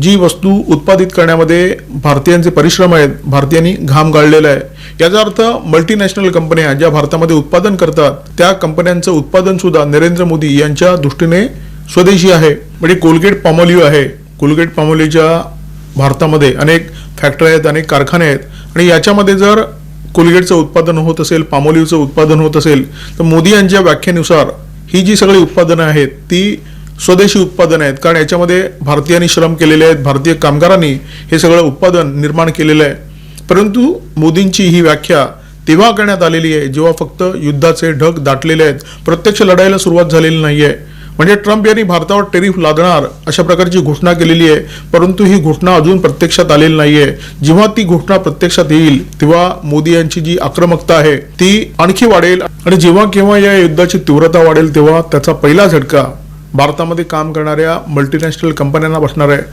जी वस्तू उत्पादित करण्यामध्ये भारतीयांचे परिश्रम आहेत, भारतीयांनी घाम गाळलेला आहे. याचा अर्थ मल्टीनॅशनल कंपन्या ज्या भारतामध्ये उत्पादन करतात त्या कंपन्यांचं उत्पादन सुद्धा नरेंद्र मोदी यांच्या दृष्टीने स्वदेशी आहे. म्हणजे कोलगेट पॉमोलिव्ह आहे. कोलगेट पॉमोलिव्हच्या भारतामध्ये अनेक फॅक्टरी आहेत, अनेक कारखाने आहेत आणि याच्यामध्ये जर कोलगेटचं उत्पादन होत असेल, पॉमोलिव्हचं उत्पादन होत असेल तर मोदी यांच्या व्याख्येनुसार ही जी सगळी उत्पादनं आहेत ती स्वदेशी उत्पादन आहेत. कारण याच्यामध्ये भारतीयांनी श्रम केलेले आहेत, भारतीय कामगारांनी हे सगळं उत्पादन निर्माण केलेलं आहे. परंतु मोदींची ही व्याख्या तेव्हा करण्यात आलेली आहे जेव्हा फक्त युद्धाचे ढग दाटलेले आहेत, प्रत्यक्ष लढाईला सुरुवात झालेली नाहीये. म्हणजे ट्रम्प यांनी भारतावर टेरिफ लादणार अशा प्रकारची घोषणा केलेली आहे, परंतु ही घोषणा अजून प्रत्यक्षात आलेली नाहीये. जेव्हा ती घोषणा प्रत्यक्षात येईल तेव्हा मोदी यांची जी आक्रमकता आहे ती आणखी वाढेल आणि जेव्हा केव्हा या युद्धाची तीव्रता वाढेल तेव्हा त्याचा पहिला झटका भारतामध्ये काम करणाऱ्या मल्टीनॅशनल कंपन्यांना बसणार आहे.